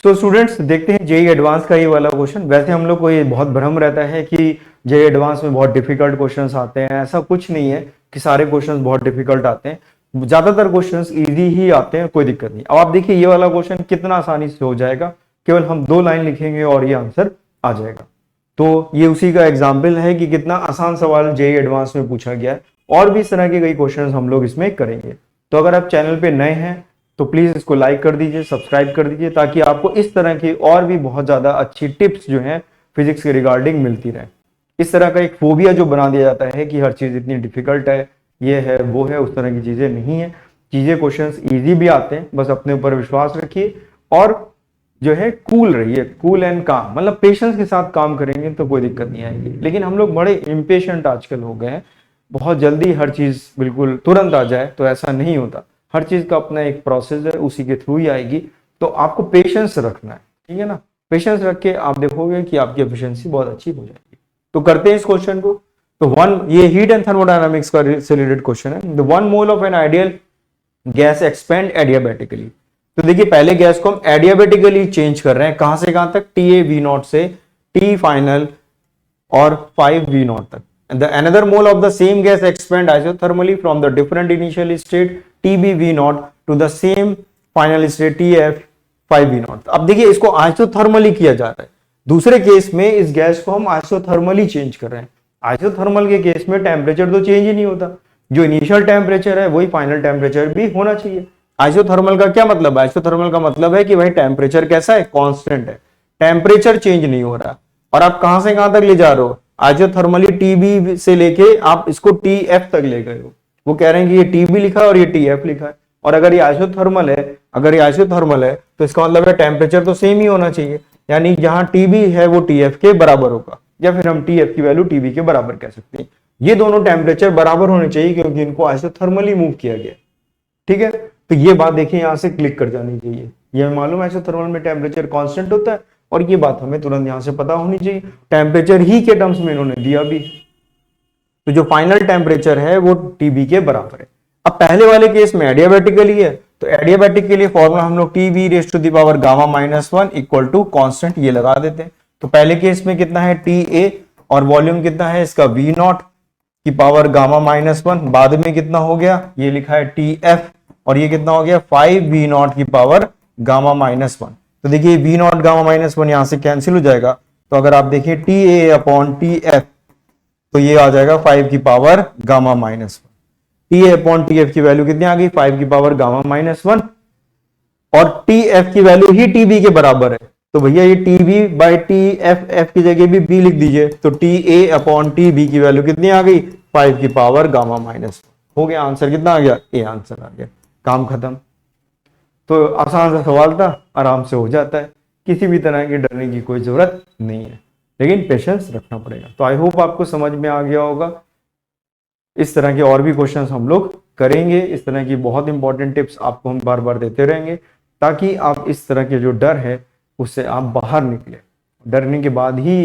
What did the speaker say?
तो स्टूडेंट्स देखते हैं जेई एडवांस का ये वाला क्वेश्चन। वैसे हम लोग को ये बहुत भ्रम रहता है कि जेई एडवांस में बहुत डिफिकल्ट क्वेश्चंस आते हैं। ऐसा कुछ नहीं है कि सारे क्वेश्चंस बहुत डिफिकल्ट आते हैं। ज्यादातर क्वेश्चंस इजी ही आते हैं, कोई दिक्कत नहीं। अब आप देखिए ये वाला क्वेश्चन कितना आसानी से हो जाएगा, केवल हम 2 लाइन लिखेंगे और ये आंसर आ जाएगा। तो ये उसी का एग्जाम्पल है कि कितना आसान सवाल जेई एडवांस में पूछा गया है। और भी इस तरह के कई क्वेश्चंस हम लोग इसमें करेंगे। तो अगर आप चैनल पे नए हैं तो प्लीज इसको लाइक कर दीजिए, सब्सक्राइब कर दीजिए, ताकि आपको इस तरह की और भी बहुत ज्यादा अच्छी टिप्स जो हैं फिजिक्स के रिगार्डिंग मिलती रहे। इस तरह का एक फोबिया जो बना दिया जाता है कि हर चीज इतनी डिफिकल्ट है, ये है वो है, उस तरह की चीजें नहीं है। चीजें क्वेश्चंस इजी भी आते हैं, बस अपने ऊपर विश्वास रखिए और जो है कूल रहिए, कूल एंड काम, मतलब पेशेंस के साथ काम करेंगे तो कोई दिक्कत नहीं आएगी। लेकिन हम लोग बड़े इम्पेशेंट आजकल हो गए हैं, बहुत जल्दी हर चीज बिल्कुल तुरंत आ जाए, तो ऐसा नहीं होता। हर चीज का अपना एक प्रोसेस है, उसी के थ्रू ही आएगी। तो आपको पेशेंस रखना है, ठीक है ना। पेशेंस रख के आप देखोगे कि आपकी एफिशिएंसी बहुत अच्छी हो जाएगी। तो करते हैं इस क्वेश्चन को। तो ये हीट एंड थर्मोडायनामिक्स का से रिलेटेड क्वेश्चन है। The 1 mole of an ideal gas expand adiabatically. तो देखिए पहले गैस को हम एडियाबेटिकली चेंज कर रहे हैं, कहां से कहां तक, TA V0 से T फाइनल और 5 V0 तक। The another mole of the same gas expand isothermally from the different initial state TB V0 to the same final state TF 5 V0। अब देखिए इसको आइसोथर्मली किया जा रहा है। दूसरे केस में इस गैस को हम आइसोथर्मली चेंज कर रहे हैं। आइसोथर्मल के केस में टेम्परेचर तो चेंज ही नहीं होता, जो इनिशियल टेम्परेचर है वही फाइनल टेम्परेचर भी होना चाहिए। आइसोथर्मल का क्या मतलब है? आइसोथर्मल का मतलब है कि भाई टेम्परेचर कैसा है, कांस्टेंट है, टेम्परेचर चेंज नहीं हो रहा। और आप कहां से कहां तक ले जा रहे हो, आइसोथर्मली TB से लेके आप इसको TF तक ले गए हो। वो कह रहे हैं कि ये TB लिखा है और ये TF लिखा है। और अगर ये आइसोथर्मल है, तो इसका मतलब है टेम्परेचर तो सेम ही होना चाहिए, यानी जहां TB है वो TF के बराबर होगा, या फिर हम TF की वैल्यू TB के बराबर कह सकते हैं। ये दोनों टेम्परेचर बराबर होने चाहिए क्योंकि इनको आइसोथर्मली मूव किया गया, ठीक है। तो ये बात देखिए यहां से क्लिक कर जानी चाहिए। ये मालूम है आइसोथर्मल में टेम्परेचर कांस्टेंट होता है, और ये बात हमें तुरंत यहां से पता होनी चाहिए। टेम्परेचर ही के टर्म्स में इन्होंने दिया भी, तो जो फाइनल टेम्परेचर है वो TB के बराबर है। अब पहले वाले केस में एडियाबेटिकली है, तो एडियाबेटिक के लिए फॉर्मूला हम लोग TB raise to the power gamma -1 equal to constant ये लगा देते हैं। तो पहले केस में कितना है TA, और वॉल्यूम कितना है इसका V0 की पावर गामा -1, बाद में कितना हो गया, ये लिखा है TF, और ये कितना हो गया 5 V0 की पावर गामा -1। तो देखिए V0 गामा -1 यहां से कैंसिल हो जाएगा। तो अगर आप देखिए TA अपॉन TF, तो ये आ जाएगा 5 की power gamma -1। TA upon TF की वैल्यू कितनी आ गई, 5 की पावर गामा -1, और TF की वैल्यू ही TB के बराबर है। तो भैया ये TB बाई TF, F की जगह भी B लिख दीजिए। तो TA अपॉन TB की वैल्यू कितनी आ गई, 5 की पावर गामा -1। हो गया आंसर, कितना आ गया, A आंसर आ गया, काम खत्म। तो आसान सा सवाल था, आराम से हो जाता है, किसी भी तरह की डरने की कोई जरूरत नहीं है, लेकिन पेशेंस रखना पड़ेगा। तो आई होप आपको समझ में आ गया होगा। इस तरह के और भी क्वेश्चंस हम लोग करेंगे। इस तरह की बहुत इंपॉर्टेंट टिप्स आपको हम बार बार देते रहेंगे, ताकि आप इस तरह के जो डर है उससे आप बाहर निकले। डरने के बाद ही